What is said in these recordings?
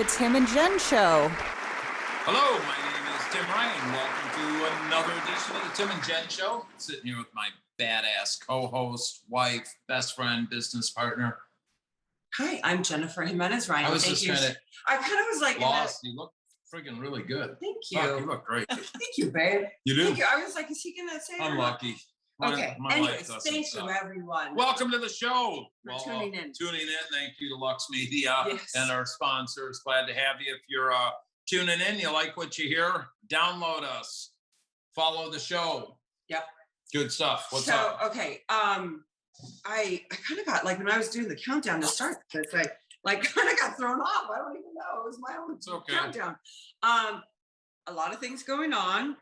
The Tim and Jenn Show. Hello, my name is Tim Ryan. Welcome to another edition of the Tim and Jenn Show. Sitting here with my badass co-host, wife, best friend, business partner. Hi, I'm Jennifer Jimenez Ryan. I was just kind of lost. You look friggin' really good. Thank you. Fuck, you look great. Thank you, babe. You do? Thank you. I was like, is he going to say I'm lucky. Okay. My Anyways, life doesn't thank you, everyone. Welcome to the show. Tuning in. Thank you to Lux Media Yes. and our sponsors. Glad to have you. If you're tuning in, you like what you hear, download us. Follow the show. Yep. Good stuff. What's up? Okay. I kind of got, like, when I was doing the countdown to start this, I kind of got thrown off. I don't even know. It was my own countdown. A lot of things going on.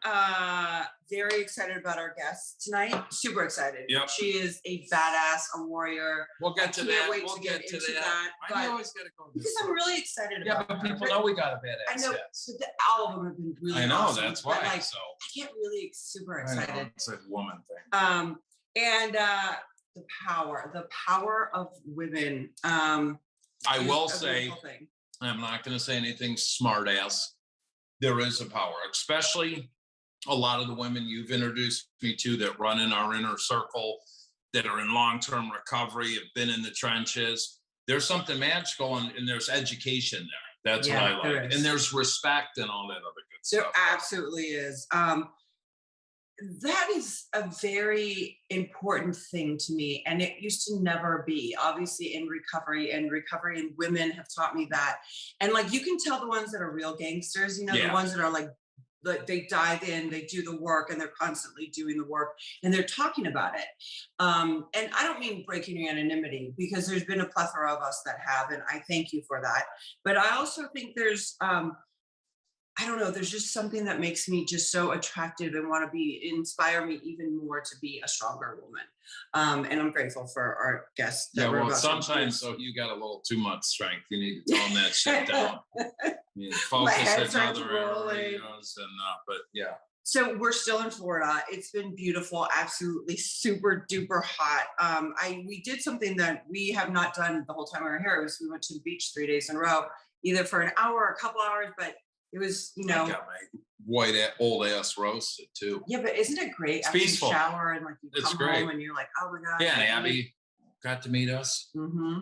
Very excited about our guest tonight. Super excited. Yep. She is a badass, a warrior. We'll get to that. We'll get to that. I always got to go. Because I'm really excited about but people know we got a badass. I know. Yet. So all of them have been really I know, awesome, that's why. I get really super excited. I know, it's a woman thing. And the power of women. I will say, I'm not going to say anything smart ass. There is a power, especially a lot of the women you've introduced me to that run in our inner circle, that are in long-term recovery, have been in the trenches. There's something magical, and there's education there. That's what I like. And there's respect and all that other good stuff. There absolutely is. That is a very important thing to me. And it used to never be, obviously, in recovery, and women have taught me that. And like, you can tell the ones that are real gangsters, the ones that are like they dive in, they do the work, and they're constantly doing the work, and they're talking about it. And I don't mean breaking your anonymity, because there's been a plethora of us that have, and I thank you for that. But I also think there's, I don't know, there's just something that makes me just so attractive and inspire me even more to be a stronger woman. And I'm grateful for our guests. Sometimes you got a little too much strength. You need to tone that shit down. Focus in other areas, but yeah. So we're still in Florida. It's been beautiful, absolutely super duper hot. We did something that we have not done the whole time we were here. We went to the beach 3 days in a row, either for an hour or a couple hours, but it was, I got my old ass roasted too. Yeah, but isn't it great? It's peaceful. You shower and you come home and you're like, oh my God. Yeah, and Abby got to meet us. Mm-hmm.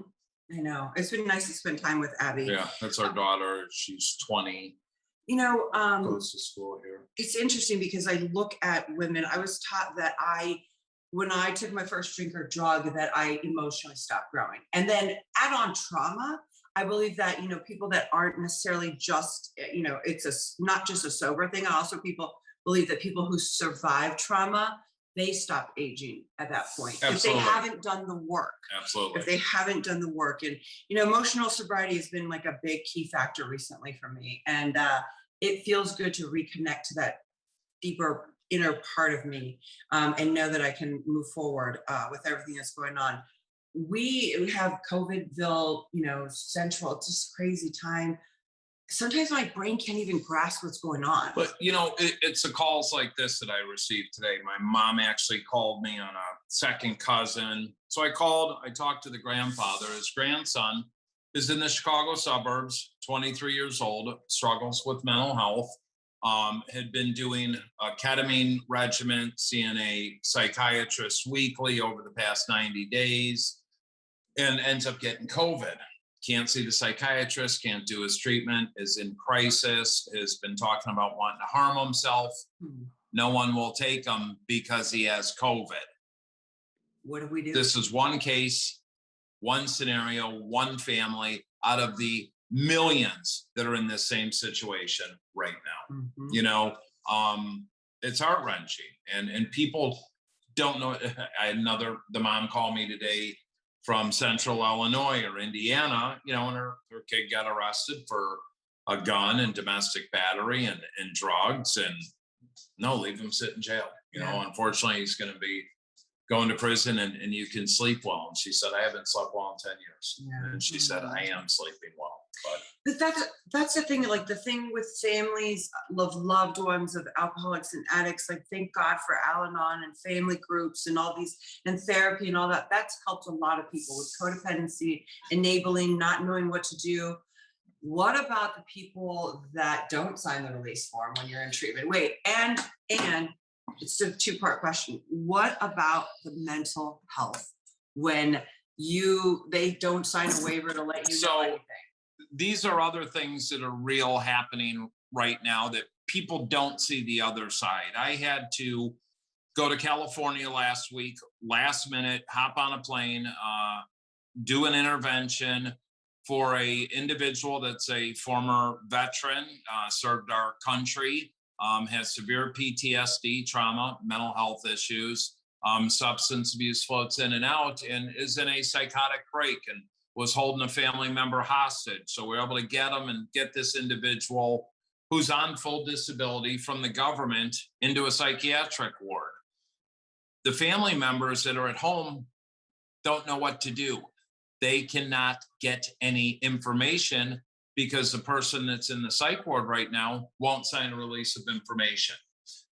I know. It's been nice to spend time with Abby. Yeah, that's our daughter. She's 20. Goes to school here. It's interesting because I look at women. I was taught that when I took my first drink or drug, that I emotionally stopped growing. And then add on trauma. I believe that, people that aren't necessarily just, it's not just a sober thing. Also, people believe that people who survive trauma, they stop aging at that point. Absolutely. If they haven't done the work. Absolutely. If they haven't done the work. And, emotional sobriety has been like a big key factor recently for me. And it feels good to reconnect to that deeper inner part of me, and know that I can move forward with everything that's going on. We have COVIDville, central. It's just a crazy time. Sometimes my brain can't even grasp what's going on. But, it's the calls like this that I received today. My mom actually called me on a second cousin. So I talked to the grandfather. His grandson is in the Chicago suburbs, 23 years old, struggles with mental health, had been doing a ketamine regimen, seeing a psychiatrist weekly over the past 90 days, and ends up getting COVID. Can't see the psychiatrist, can't do his treatment, is in crisis, has been talking about wanting to harm himself. No one will take him because he has COVID. What do we do? This is one case, one scenario, one family out of the millions that are in this same situation right now. Mm-hmm. It's heart-wrenching, and people don't know. The mom called me today from Central Illinois or Indiana, and her kid got arrested for a gun and domestic battery and drugs, and leave him sit in jail. Unfortunately, he's going to be going to prison, and you can sleep well. And she said, I haven't slept well in 10 years. Yeah. And she said, I am sleeping well. But that's the thing, like the thing with families of loved ones of alcoholics and addicts, like thank God for Al-Anon and family groups and all these, and therapy and all that. That's helped a lot of people with codependency, enabling, not knowing what to do. what about the people that don't sign the release form when you're in treatment? Wait, and it's a two-part question. What about the mental health when they don't sign a waiver to let you know anything? These are other things that are real happening right now that people don't see the other side. I had to go to California last week, last minute, hop on a plane, do an intervention for a individual that's a former veteran, served our country, has severe PTSD, trauma, mental health issues, substance abuse, floats in and out, and is in a psychotic break and was holding a family member hostage. So we were able to get him and get this individual who's on full disability from the government into a psychiatric ward. The family members that are at home don't know what to do. They cannot get any information because the person that's in the psych ward right now won't sign a release of information.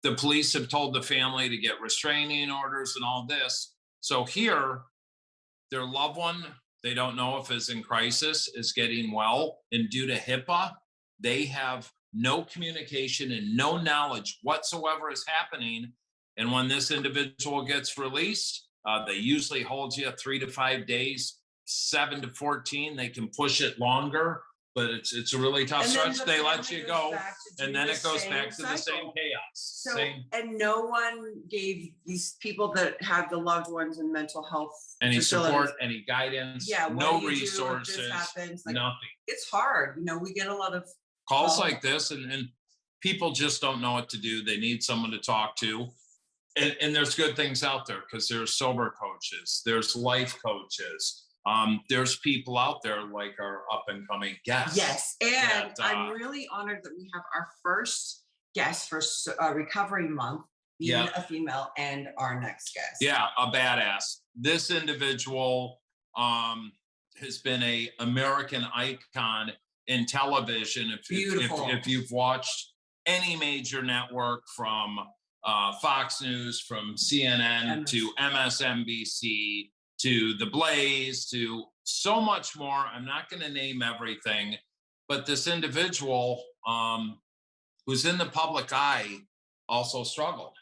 The police have told the family to get restraining orders and all this. So here, their loved one, they don't know if is in crisis, is getting well. And due to HIPAA, they have no communication and no knowledge whatsoever is happening. And when this individual gets released, they usually hold you 3 to 5 days, 7 to 14. They can push it longer, but it's a really tough stretch. They let you go, and then it goes back to the same chaos. So, and no one gave these people that have the loved ones in mental health any support, any guidance, no resources, nothing. It's hard. We get a lot of calls like this, and people just don't know what to do. They need someone to talk to. And there's good things out there because there's sober coaches, there's life coaches. There's people out there like our up and coming guests. Yes, and I'm really honored that we have our first guest for Recovery Month being a female, and our next guest. Yeah, a badass. This individual has been a American icon in television. If you've watched any major network from Fox News, from CNN to MSNBC to The Blaze to so much more. I'm not going to name everything, but this individual who's in the public eye also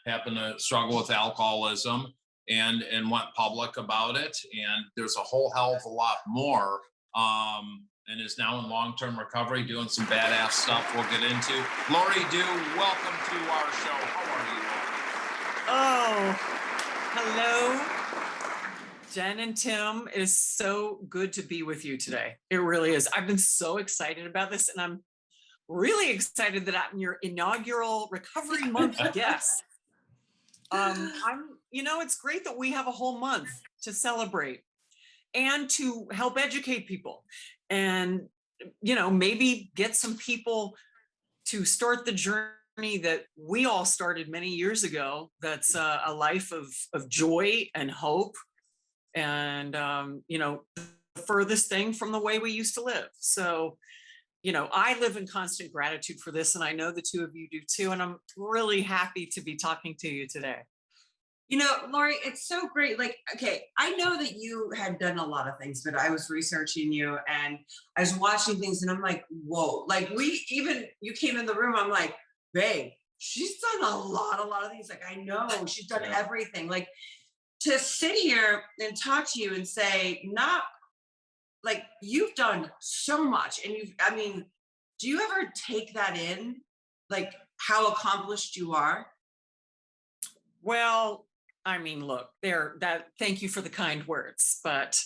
happened to struggle with alcoholism and went public about it. And there's a whole hell of a lot more, and is now in long-term recovery doing some badass stuff we'll get into. Laurie Dhue, welcome to our show. How are you? Oh, hello, Jen and Tim. It is so good to be with you today. It really is. I've been so excited about this, and I'm really excited that I'm your inaugural Recovery Month guest. It's great that we have a whole month to celebrate and to help educate people and, maybe get some people to start the journey that we all started many years ago. That's a life of joy and hope and, the furthest thing from the way we used to live. So, I live in constant gratitude for this, and I know the two of you do too. And I'm really happy to be talking to you today. Laurie, it's so great. I know that you had done a lot of things, but I was researching you and I was watching things and I'm like, whoa, you came in the room. I'm like, babe, she's done a lot of things. I know she's done everything. To sit here and talk to you and say, you've done so much. And do you ever take that in? How accomplished you are? Well, look, thank you for the kind words, but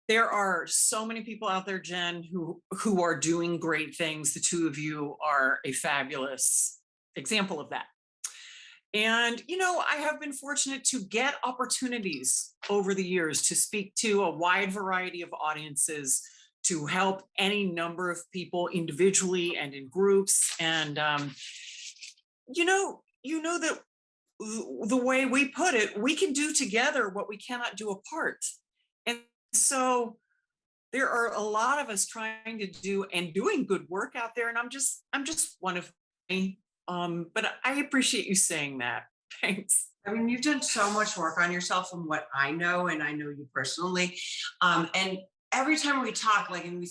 there are so many people out there, Jen, who are doing great things. The two of you are a fabulous example of that. And, I have been fortunate to get opportunities over the years to speak to a wide variety of audiences, to help any number of people individually and in groups. And, that the way we put it, we can do together what we cannot do apart. And so there are a lot of us trying to do and doing good work out there. And I'm just one of many. But I appreciate you saying that. Thanks. You've done so much work on yourself from what I know, and I know you personally. And every time we talk, like, and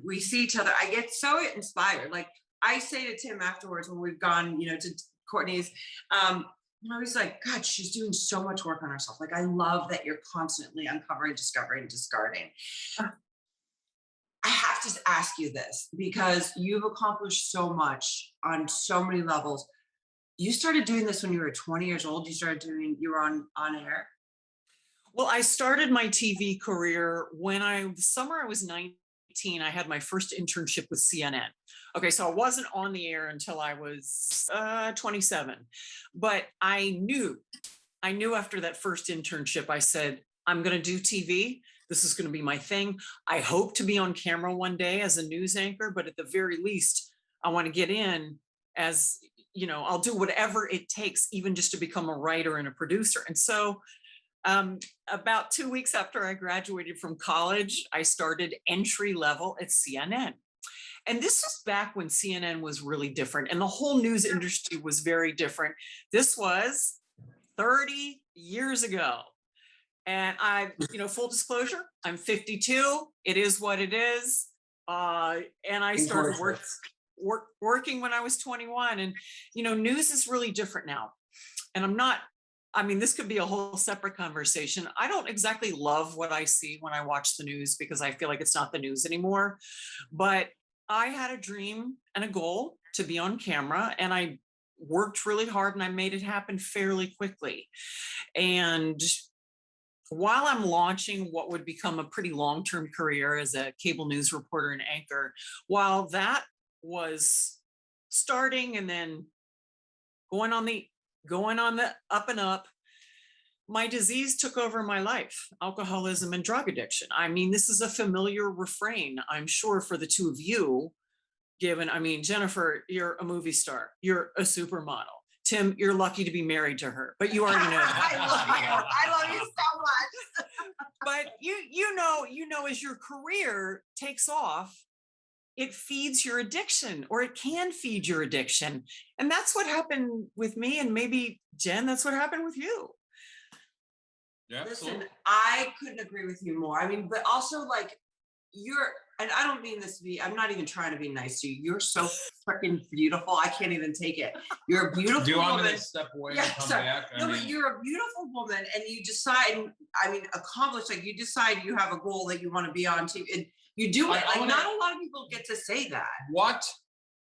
we see each other, I get so inspired. Like I say to Tim afterwards when we've gone, to Courtney's, I was like, God, she's doing so much work on herself. Like, I love that you're constantly uncovering, discovering, discarding. I have to ask you this because you've accomplished so much on so many levels. You started doing this when you were 20 years old. You were on air. Well, I started my TV career when the summer I was 19, I had my first internship with CNN. Okay, so I wasn't on the air until I was 27, but I knew after that first internship, I said, I'm going to do TV. This is going to be my thing. I hope to be on camera one day as a news anchor, but at the very least, I want to get in as, I'll do whatever it takes, even just to become a writer and a producer. And so about 2 weeks after I graduated from college, I started entry level at CNN. And this was back when CNN was really different and the whole news industry was very different. This was 30 years ago. And full disclosure, I'm 52. It is what it is. And I started working when I was 21. And, news is really different now. And this could be a whole separate conversation. I don't exactly love what I see when I watch the news because I feel like it's not the news anymore. But I had a dream and a goal to be on camera, and I worked really hard and I made it happen fairly quickly. And while I'm launching what would become a pretty long-term career as a cable news reporter and anchor, while that was starting and then going on the up and up, my disease took over my life, alcoholism and drug addiction. This is a familiar refrain, I'm sure, for the two of you, Jennifer, you're a movie star, you're a supermodel. Tim, you're lucky to be married to her, but you already know that. I love you so much. But you know, as your career takes off, it feeds your addiction, or it can feed your addiction. And that's what happened with me. And maybe, Jen, that's what happened with you. Yeah. Listen, I couldn't agree with you more. But also, like, and I don't mean this to be, I'm not even trying to be nice to you. You're so freaking beautiful. I can't even take it. You're a beautiful woman. Do you want me to step away and come back? But you're a beautiful woman, and you decide, accomplished, like, you decide you have a goal that you want to be on TV, and you do it. Like, not a lot of people get to say that. What?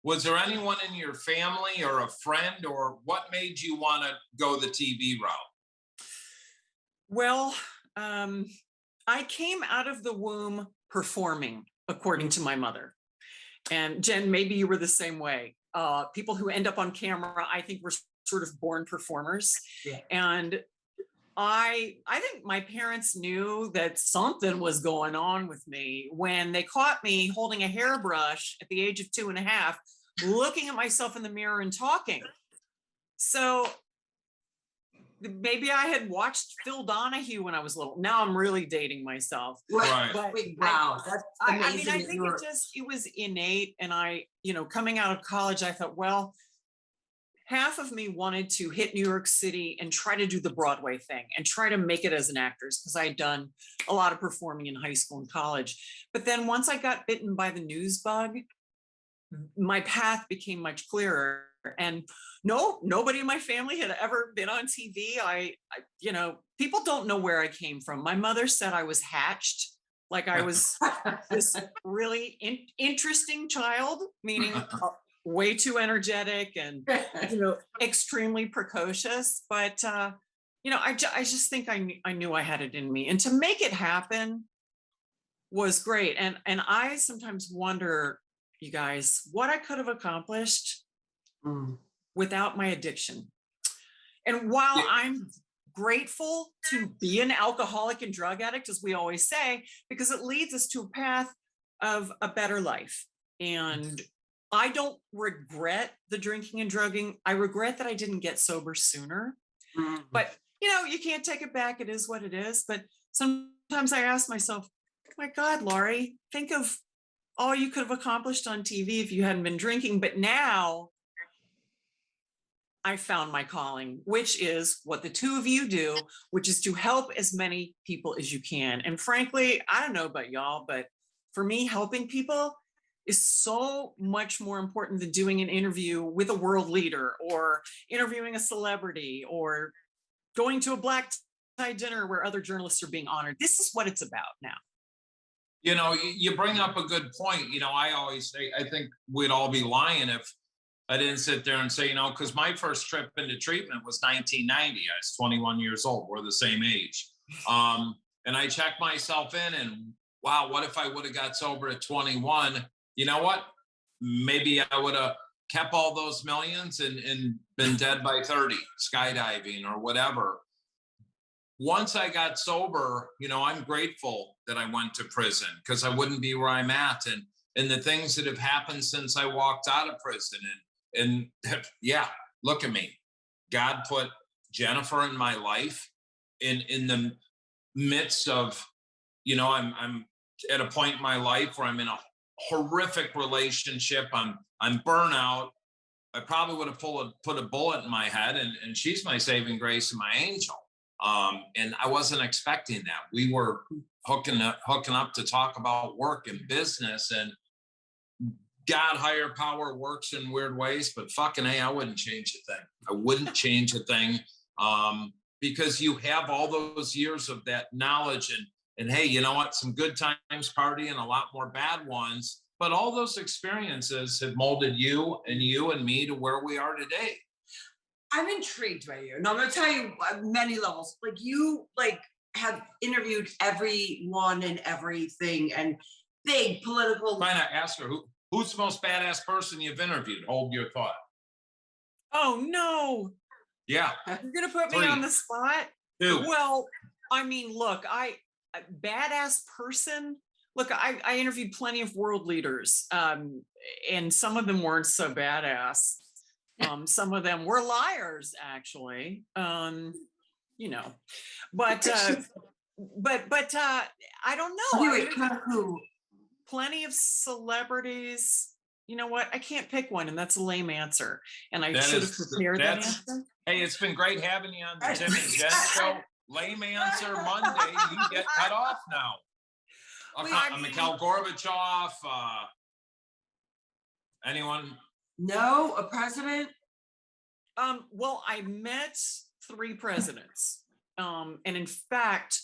Was there anyone in your family or a friend, or what made you want to go the TV route? Well, I came out of the womb performing, according to my mother. And Jen, maybe you were the same way. People who end up on camera, I think, were sort of born performers. Yeah. And I think my parents knew that something was going on with me when they caught me holding a hairbrush at the age of 2.5, looking at myself in the mirror and talking. So maybe I had watched Phil Donahue when I was little. Now I'm really dating myself. Right. But Wow. That's amazing. I think it was innate. And coming out of college, I thought, well, half of me wanted to hit New York City and try to do the Broadway thing and try to make it as an actress, because I had done a lot of performing in high school and college. But then once I got bitten by the news bug, my path became much clearer. And nobody in my family had ever been on TV. People don't know where I came from. My mother said I was hatched, like I was this really interesting child, meaning way too energetic and, extremely precocious. But, I just think I knew I had it in me, and to make it happen was great. And I sometimes wonder, you guys, what I could have accomplished without my addiction. And while I'm grateful to be an alcoholic and drug addict, as we always say, because it leads us to a path of a better life. And I don't regret the drinking and drugging. I regret that I didn't get sober sooner. But, you can't take it back. It is what it is. But sometimes I ask myself, oh my God, Laurie, think of all you could have accomplished on TV if you hadn't been drinking. But now I found my calling, which is what the two of you do, which is to help as many people as you can. And frankly, I don't know about y'all, but for me, helping people is so much more important than doing an interview with a world leader or interviewing a celebrity or going to a black tie dinner where other journalists are being honored. This is what it's about now. You know, you bring up a good point. You know, I always say, I think we'd all be lying if I didn't sit there and say, you know, because my first trip into treatment was 1990. I was 21 years old. We're the same age. And I checked myself in and wow, what if I would have got sober at 21? You know what? Maybe I would have kept all those millions and been dead by 30, skydiving or whatever. Once I got sober, you know, I'm grateful that I went to prison because I wouldn't be where I'm at. And the things that have happened since I walked out of prison and yeah, look at me. God put Jennifer in my life in the midst of, you know, I'm at a point in my life where I'm in a horrific relationship. I'm burnout. I probably would have put a bullet in my head and she's my saving grace and my angel. And I wasn't expecting that. We were hooking up to talk about work and business, and God, higher power works in weird ways, but fucking A, I wouldn't change a thing. I wouldn't change a thing because you have all those years of that knowledge and hey, you know what? Some good times partying, a lot more bad ones, but all those experiences have molded you and me to where we are today. I'm intrigued by you. And I'm going to tell you many levels. Like you have interviewed everyone and everything and big political. Trying to ask her who's the most badass person you've interviewed? Hold your thought. Oh no. Yeah. You're going to put me on the spot? 2. Well, I mean, look, badass person. Look, I interviewed plenty of world leaders, and some of them weren't so badass. Some of them were liars, actually. You know, but I don't know. Who? Plenty of celebrities. You know what? I can't pick one, and that's a lame answer. And I should have prepared that answer. Hey, it's been great having you on the Tim and Jenn Show. Lame answer Monday. You get cut off now. Mikhail Gorbachev. Anyone? No, a president. Well, I met 3 presidents. And in fact,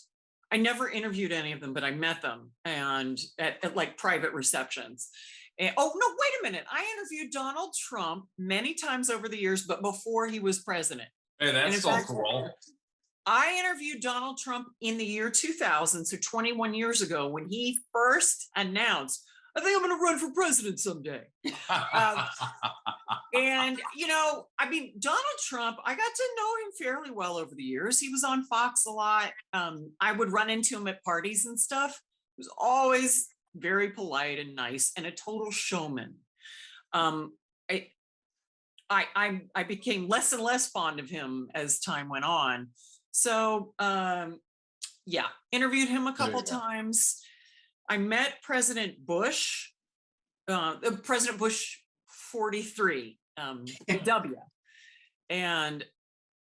I never interviewed any of them, but I met them and at like private receptions. And, oh, no, wait a minute. I interviewed Donald Trump many times over the years, but before he was president. Hey, that's so cool. I interviewed Donald Trump in the year 2000, so 21 years ago, when he first announced, I think I'm going to run for president someday. And, you know, I mean, Donald Trump, I got to know him fairly well over the years. He was on Fox a lot. I would run into him at parties and stuff. He was always very polite and nice and a total showman. I became less and less fond of him as time went on. So, yeah, interviewed him a couple times. I met President Bush, President Bush 43, W. And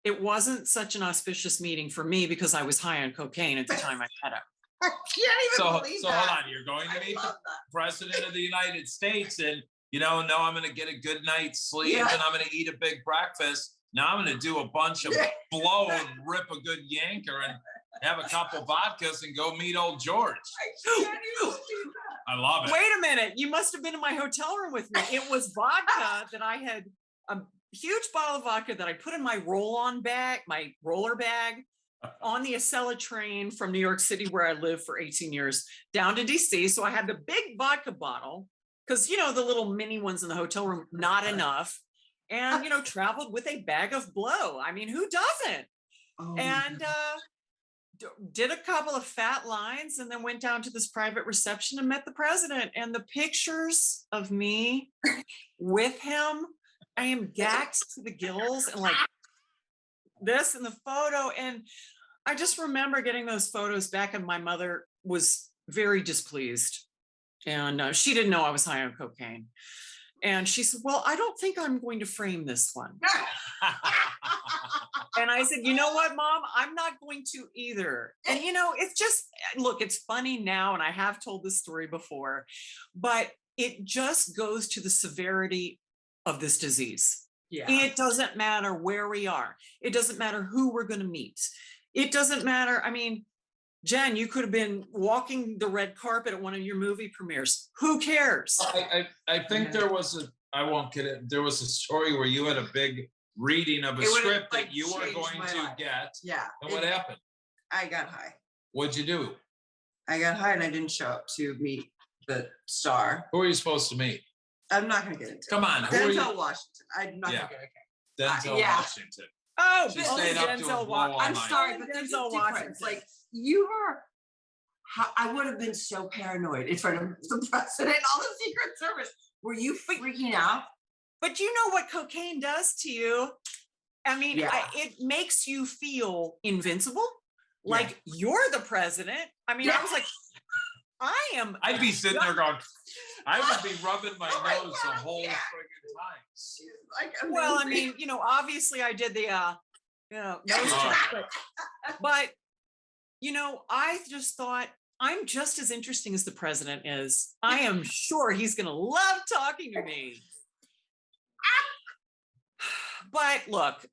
it wasn't such an auspicious meeting for me because I was high on cocaine at the time I met him. I can't even believe that. Hold on, you're going to meet the president of the United States and, you know, no, I'm going to get a good night's sleep and I'm going to eat a big breakfast. Now I'm going to do a bunch of blow and rip a good yanker and have a couple vodkas and go meet old George. I can't even do that. I love it. Wait a minute. You must have been in my hotel room with me. It was vodka that I had, a huge bottle of vodka that I put in my roll-on bag, my roller bag, on the Acela train from New York City, where I lived for 18 years, down to DC. So I had the big vodka bottle because, you know, the little mini ones in the hotel room, not enough. And, you know, traveled with a bag of blow. I mean, who doesn't? Oh, and did a couple of fat lines and then went down to this private reception and met the president. And the pictures of me with him, I am gacked to the gills and like this in the photo. And I just remember getting those photos back, and my mother was very displeased. And she didn't know I was high on cocaine. And she said, well, I don't think I'm going to frame this one. And I said, you know what, Mom, I'm not going to either. And, it's just, look, it's funny now. And I have told this story before, but it just goes to the severity of this disease. Yeah. It doesn't matter where we are. It doesn't matter who we're going to meet. It doesn't matter. I mean, Jen, you could have been walking the red carpet at one of your movie premieres. Who cares? I think there was I won't get it. There was a story where you had a big reading of a script that you were going to get. Yeah. And what happened? I got high. What'd you do? I got high and I didn't show up to meet the star. Who are you supposed to meet? I'm not going to get into it. Come on. Who are you? Denzel Washington. I'm not going to get into it. Denzel yeah. Washington. Oh, She stayed up to a blow all I'm night. sorry, but there's a Denzel difference. Washington. Like, you were, I would have been so paranoid in front of the president, all the Secret Service. Were you freaking out? But you know what cocaine does to you? I mean, Yeah. it makes you feel invincible. Like you're the president. I mean, I was like, I'd be sitting there going, I would be rubbing my Oh my nose the God, whole yeah. friggin' time. She's like, well, I amazing. mean, obviously I did the, nose Oh. job, but, I just thought I'm just as interesting as the president is. I am sure he's going to love talking to me. But look,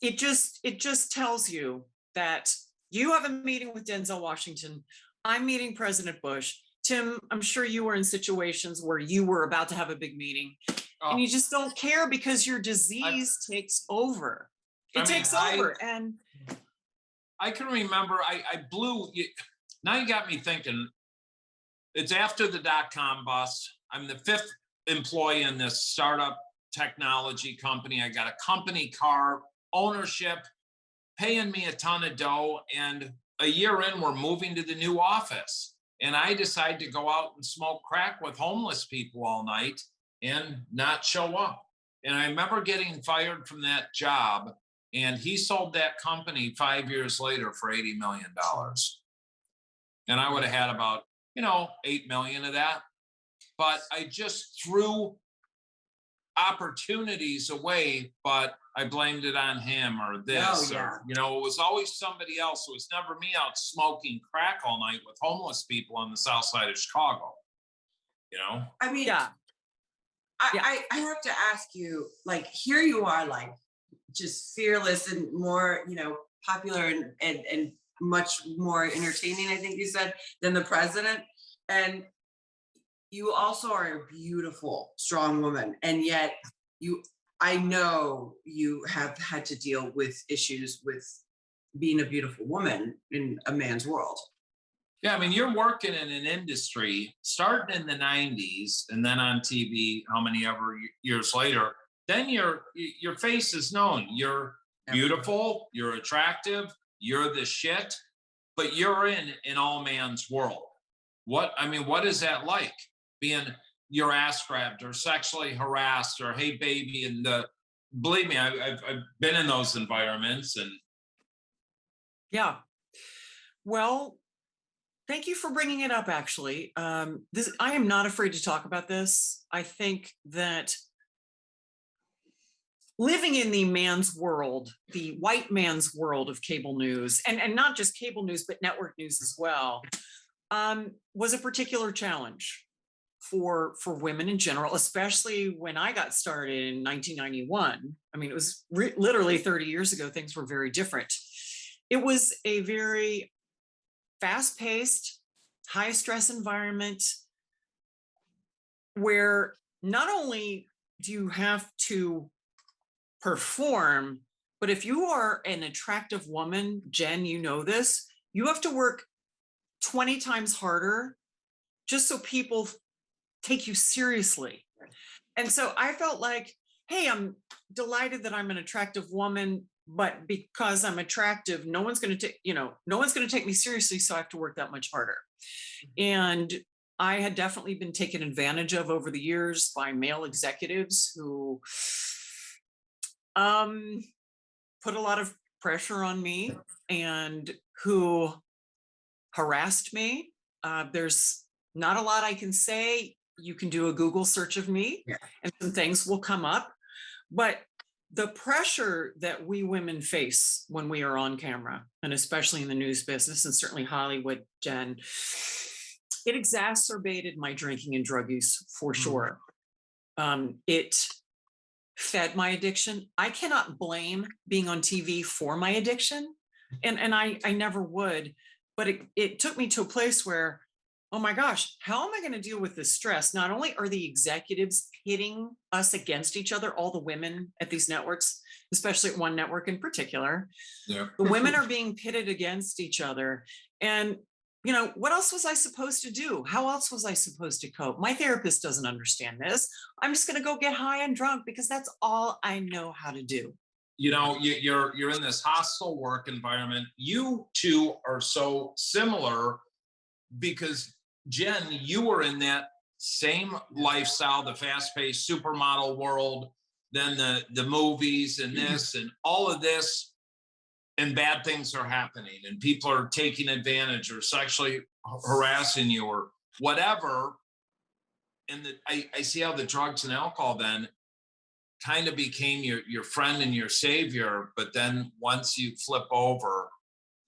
it just tells you that you have a meeting with Denzel Washington. I'm meeting President Bush. Tim, I'm sure you were in situations where you were about to have a big meeting and you just don't care because your disease takes over. It takes over. And I can remember I blew, now you got me thinking, it's after the dot-com bust. I'm the 5th employee in this startup technology company. I got a company car, ownership, paying me a ton of dough. And a year in, we're moving to the new office. And I decide to go out and smoke crack with homeless people all night and not show up. And I remember getting fired from that job. And he sold that company 5 years later for $80 million. And I would have had about, 8 million of that. But I just threw opportunities away, but I blamed it on him or this. Or, it was always somebody else. It was never me out smoking crack all night with homeless people on the south side of Chicago. I mean, yeah. I have to ask you, like, here you are, like, just fearless and more, popular and much more entertaining, I think you said, than the president. And you also are a beautiful, strong woman. And yet I know you have had to deal with issues with being a beautiful woman in a man's world. Yeah, I mean, you're working in an industry starting in the 90s and then on TV, how many ever years later, then your face is known. You're beautiful, you're attractive, you're the shit, but you're in all man's world. What is that like? Being your ass grabbed or sexually harassed or hey baby, and believe me, I've been in those environments. And yeah, well, thank you for bringing it up. Actually, I am not afraid to talk about this. I think that living in the man's world, the white man's world of cable news, and not just cable news but network news as well, was a particular challenge for women in general, especially when I got started in 1991. I mean, it was literally 30 years ago. Things were very different. It was a very fast-paced, high-stress environment where not only do you have to perform, but if you are an attractive woman, Jen, you know this, you have to work 20 times harder just so people take you seriously. And so I felt like, hey, I'm delighted that I'm an attractive woman, but because I'm attractive, no one's going to take me seriously. So I have to work that much harder. And I had definitely been taken advantage of over the years by male executives who put a lot of pressure on me and who harassed me. There's not a lot I can say. you can do a Google search of me and some things will come up. But the pressure that we women face when we are on camera, and especially in the news business and certainly Hollywood, Jen, it exacerbated my drinking and drug use for sure. It fed my addiction. I cannot blame being on TV for my addiction. And I never would, but it took me to a place where, oh my gosh, how am I going to deal with this stress? Not only are the executives pitting us against each other, all the women at these networks, especially at one network in particular, the women are being pitted against each other. And, you know, what else was I supposed to do? How else was I supposed to cope? My therapist doesn't understand this. I'm just going to go get high and drunk because that's all I know how to do. You know, you're in this hostile work environment. You two are so similar because Jen, you were in that same lifestyle, the fast-paced supermodel world, then the movies and this and all of this, and bad things are happening and people are taking advantage or sexually harassing you or whatever. And I see how the drugs and alcohol then kind of became your friend and your savior, but then once you flip over,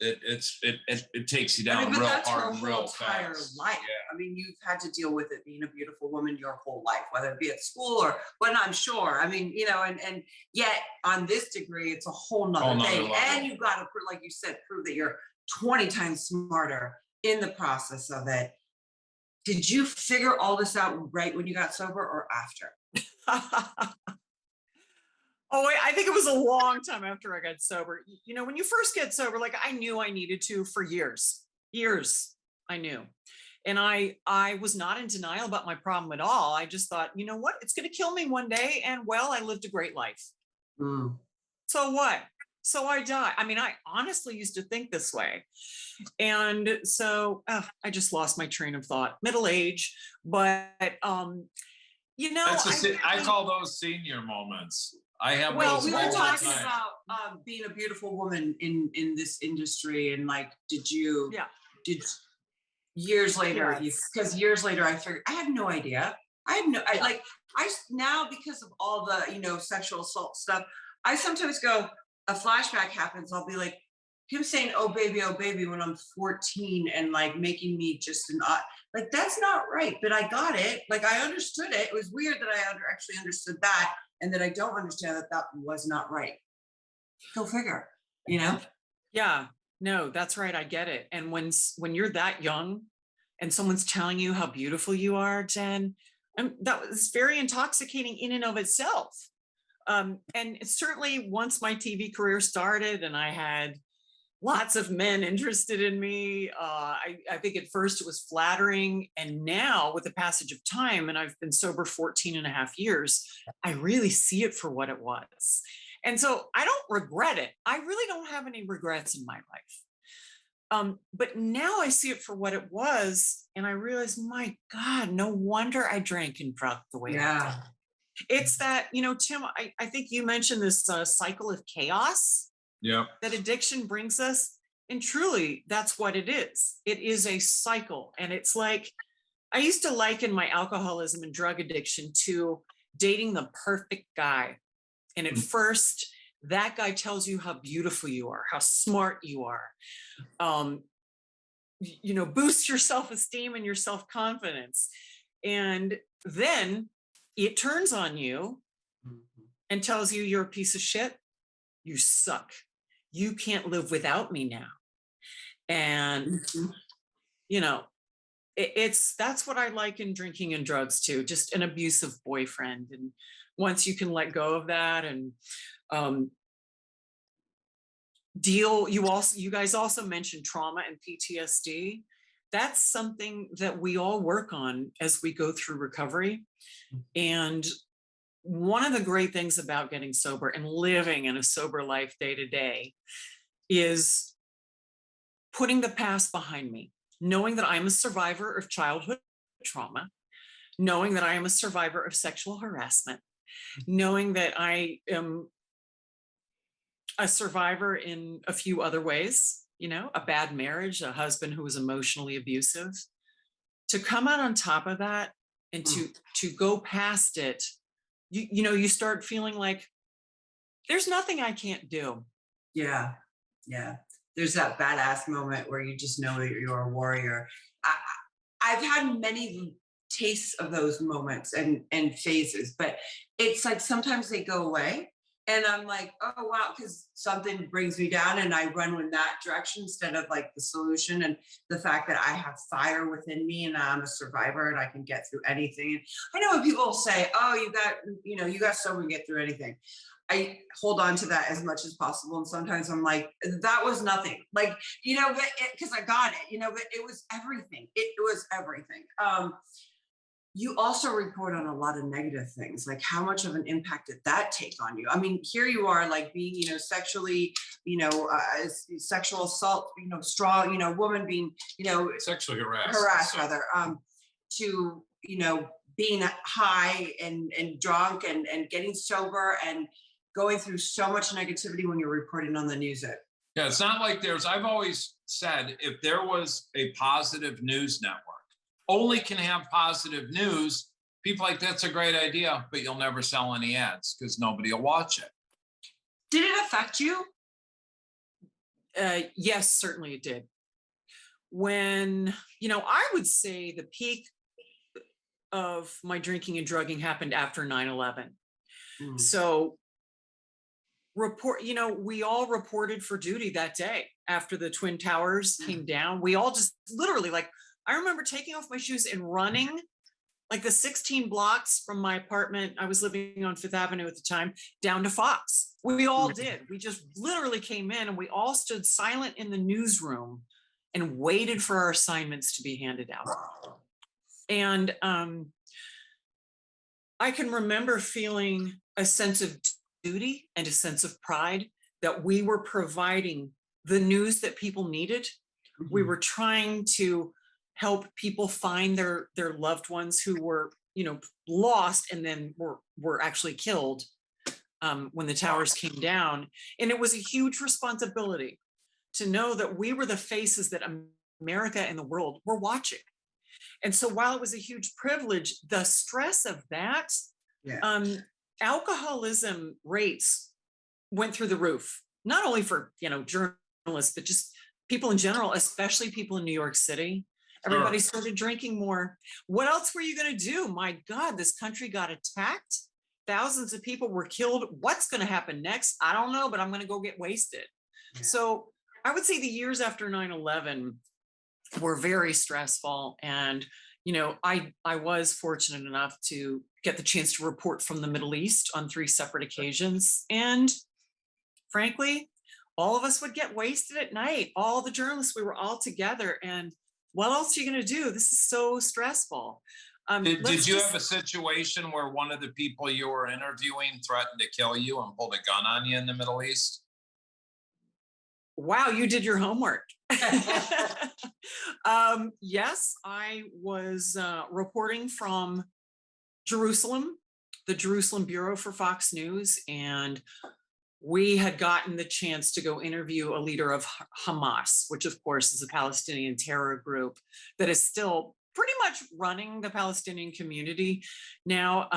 it takes you down but real that's hard her and whole real entire fast. life. Yeah. I mean, you've had to deal with it being a beautiful woman your whole life, whether it be at school or when I'm sure. I mean, you know, and yet on this degree, it's a whole nother thing. Level. And you've got to, like you said, prove that you're 20 times smarter in the process of it. Did you figure all this out right when you got sober or after? Oh, I think it was a long time after I got sober. You know, when you first get sober, like I knew I needed to for years, I knew. And I was not in denial about my problem at all. I just thought, you know what, it's going to kill me one day. And well, I lived a great life. So what? So I die. I mean, I honestly used to think this way. And so I just lost my train of thought, middle age. But, you know, I call those senior moments. I have well, those we were all the talking time. about being a beautiful woman in this industry, and like, did years later? Because years later, I figured I had no idea. I now, because of all the, you know, sexual assault stuff, I sometimes go, a flashback happens, I'll be like, him saying oh baby when I'm 14 and like making me just like, that's not right, but I got it. Like, I understood it. It was weird that I actually understood that, and that I don't understand that was not right. Go figure, you know? Yeah, no, that's right. I get it. And when you're that young and someone's telling you how beautiful you are, Jen, that was very intoxicating in and of itself. And certainly once my TV career started and I had lots of men interested in me, I think at first it was flattering. And now with the passage of time, and I've been sober 14 and a half years, I really see it for what it was. And so I don't regret it. I really don't have any regrets in my life. But now I see it for what it was. And I realize, my God, no wonder I drank and drunk the way I did. It's that, you know, Tim, I think you mentioned this cycle of chaos that addiction brings us. And truly, that's what it is. It is a cycle. And it's like, I used to liken my alcoholism and drug addiction to dating the perfect guy. And at first, that guy tells you how beautiful you are, how smart you are, you know, boosts your self-esteem and your self-confidence. And then it turns on you and tells you you're a piece of shit. You suck. You can't live without me now. And, you know, that's what I like in drinking and drugs too, just an abusive boyfriend. And once you can let go of that and you guys also mentioned trauma and PTSD. That's something that we all work on as we go through recovery. And one of the great things about getting sober and living in a sober life day to day is putting the past behind me, knowing that I'm a survivor of childhood trauma, knowing that I am a survivor of sexual harassment, knowing that I am a survivor in a few other ways, you know, a bad marriage, a husband who was emotionally abusive. To come out on top of that and to go past it, you know, you start feeling like there's nothing I can't do. Yeah. Yeah. There's that badass moment where you just know that you're a warrior. I've had many tastes of those moments and phases, but it's like sometimes they go away. And I'm like, oh wow, because something brings me down and I run in that direction instead of like the solution, and the fact that I have fire within me and I'm a survivor and I can get through anything. And I know when people say, oh, you got sober and get through anything. I hold on to that as much as possible. And sometimes I'm like, that was nothing. Like, you know, but because I got it, you know, but it was everything. It was everything. You also report on a lot of negative things. Like, how much of an impact did that take on you? I mean, here you are, like being, you know, sexually, sexual assault, you know, strong, you know, woman being, you know, Sexually harassed. To, you know, being high and drunk and getting sober and going through so much negativity when you're reporting on the news. Yeah, it's not like I've always said, if there was a positive news network, only can have positive news, people like, that's a great idea, but you'll never sell any ads because nobody will watch it. Did it affect you? Yes, certainly it did. When, you know, I would say the peak of my drinking and drugging happened after 9/11. So we all reported for duty that day after the Twin Towers came down. We all just literally, like, I remember taking off my shoes and running like the 16 blocks from my apartment. I was living on Fifth Avenue at the time, down to Fox. We all did. We just literally came in and we all stood silent in the newsroom and waited for our assignments to be handed out. And I can remember feeling a sense of duty and a sense of pride that we were providing the news that people needed. We were trying to help people find their loved ones who were, you know, lost and then were actually killed when the towers came down. And it was a huge responsibility to know that we were the faces that America and the world were watching. And so while it was a huge privilege, the stress of that, alcoholism rates went through the roof, not only for, you know, journalists, but just people in general, especially people in New York City. Everybody started drinking more. What else were you going to do? My God, this country got attacked. Thousands of people were killed. What's going to happen next? I don't know, but I'm going to go get wasted. Yeah. So I would say the years after 9/11 were very stressful. And, you know, I was fortunate enough to get the chance to report from the Middle East on 3 separate occasions. And frankly, all of us would get wasted at night. All the journalists, we were all together. And what else are you going to do? This is so stressful. Did you have a situation where one of the people you were interviewing threatened to kill you and pulled a gun on you in the Middle East? Wow, you did your homework. Yes, I was reporting from Jerusalem, the Jerusalem Bureau for Fox News, and we had gotten the chance to go interview a leader of Hamas, which of course is a Palestinian terror group that is still pretty much running the Palestinian community. Now,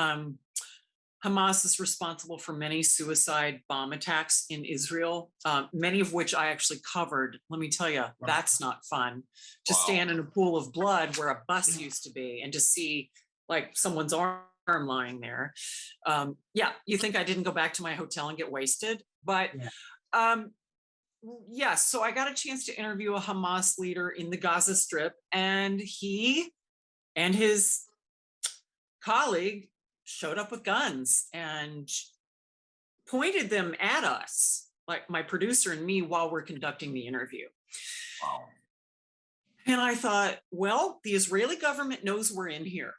Hamas is responsible for many suicide bomb attacks in Israel, many of which I actually covered. Let me tell you, that's not fun to stand in a pool of blood where a bus used to be and to see like someone's arm lying there. Yeah, you think I didn't go back to my hotel and get wasted? But yes, so I got a chance to interview a Hamas leader in the Gaza Strip, and he and his colleague showed up with guns and pointed them at us, like my producer and me, while we're conducting the interview. Wow. And I thought, well, the Israeli government knows we're in here.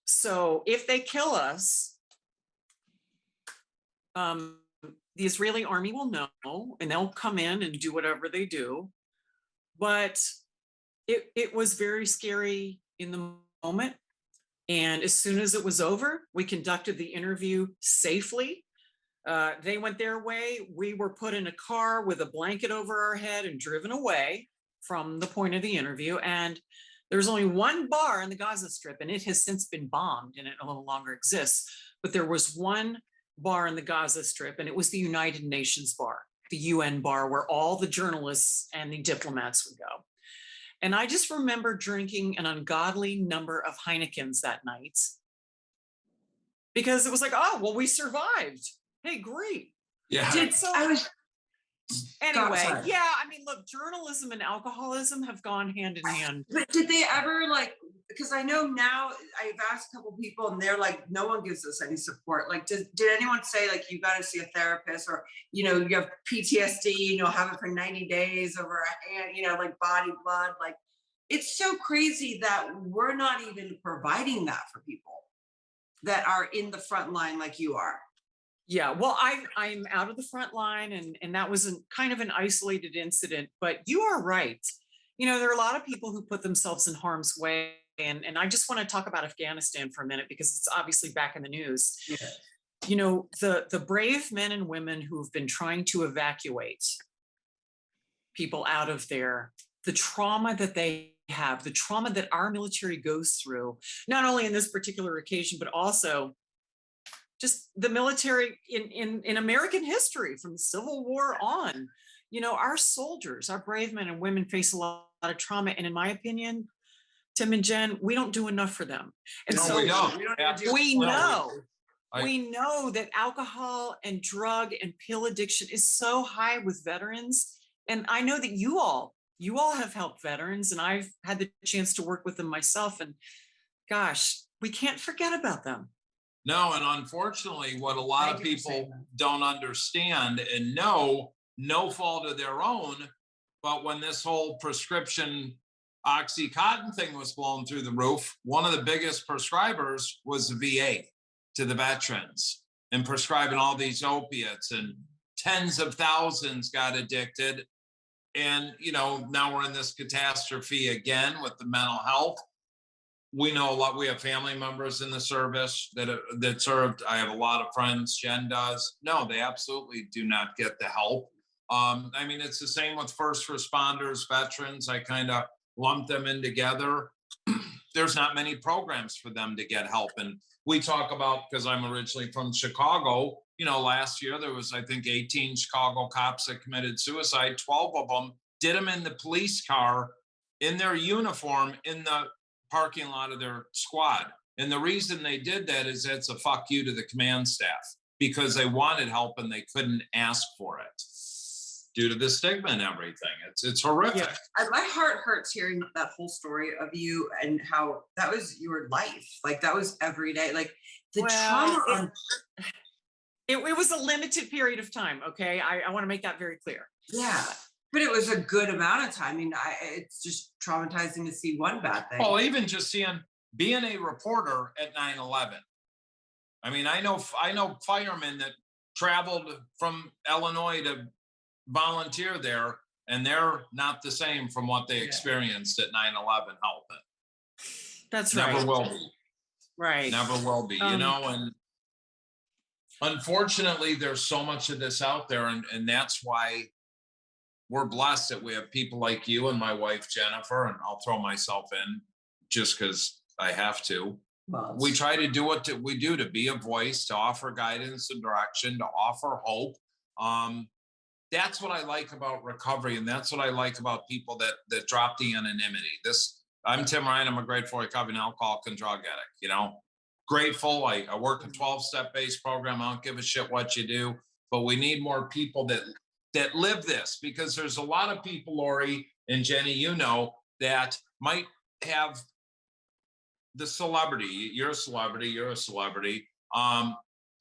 So if they kill us, the Israeli army will know and they'll come in and do whatever they do. But it was very scary in the moment. And as soon as it was over, we conducted the interview safely. They went their way. We were put in a car with a blanket over our head and driven away from the point of the interview. And There's only one bar in the Gaza Strip, and it has since been bombed and it no longer exists. But there was one bar in the Gaza Strip, and it was the United Nations bar, the UN bar, where all the journalists and the diplomats would go. And I just remember drinking an ungodly number of Heinekens that night because it was like, oh, well, we survived. Hey, great. Yeah. Anyway, Sorry. yeah, I mean, look, journalism and alcoholism have gone hand in hand. But did they ever because I know now I've asked a couple people and they're like, no one gives us any support. Like, did anyone say like, you got to see a therapist, or, you have PTSD, have it for 90 days over a hand, like body blood. Like, it's so crazy that we're not even providing that for people that are in the front line like you are. Yeah, well, I'm out of the front line, and that was kind of an isolated incident, but you are right. There are a lot of people who put themselves in harm's way, and I just want to talk about Afghanistan for a minute because it's obviously back in the news. Yeah. The brave men and women who've been trying to evacuate people out of there, the trauma that they have, the trauma that our military goes through, not only in this particular occasion, but also just the military in American history from the Civil War on. Our soldiers, our brave men and women face a lot of trauma. And in my opinion, Tim and Jenn, we don't do enough for them. And No, so we don't. we know that alcohol and drug and pill addiction is so high with veterans. And I know that you all have helped veterans, and I've had the chance to work with them myself. And gosh, we can't forget about them. No, and unfortunately, what a lot of people don't understand, and no fault of their own, but when this whole prescription Oxycontin thing was blown through the roof, one of the biggest prescribers was the VA to the veterans, and prescribing all these opiates, and tens of thousands got addicted. And, now we're in this catastrophe again with the mental health. We know a lot. We have family members in the service that served. I have a lot of friends. Jen does. No, they absolutely do not get the help. It's the same with first responders, veterans. I kind of lump them in together. There's not many programs for them to get help. And we talk about, because I'm originally from Chicago, last year there was, I think, 18 Chicago cops that committed suicide. 12 of them did them in the police car, in their uniform, in the parking lot of their squad. And the reason they did that is it's a fuck you to the command staff, because they wanted help and they couldn't ask for it due to the stigma and everything. It's horrific. Yeah. My heart hurts hearing that whole story of you and how that was your life. Like, that was every day. Like, the trauma. It was a limited period of time. Okay. I want to make that very clear. Yeah. But it was a good amount of time. It's just traumatizing to see one bad thing. Well, even just being a reporter at 9/11. I know firemen that traveled from Illinois to volunteer there, and they're not the same from what they experienced at 9/11 helping. That's right. Never will be. Right. Never will be, and unfortunately there's so much of this out there, and that's why we're blessed that we have people like you and my wife, Jennifer, and I'll throw myself in just because I have to. Well, we try to do what we do, to be a voice, to offer guidance and direction, to offer hope. That's what I like about recovery, and that's what I like about people that drop the anonymity. I'm Tim Ryan. I'm a grateful recovering alcoholic and drug addict. Grateful. I work a 12-step based program. I don't give a shit what you do, but we need more people that live this, because there's a lot of people, Laurie and Jenny, that might have the celebrity. You're a celebrity.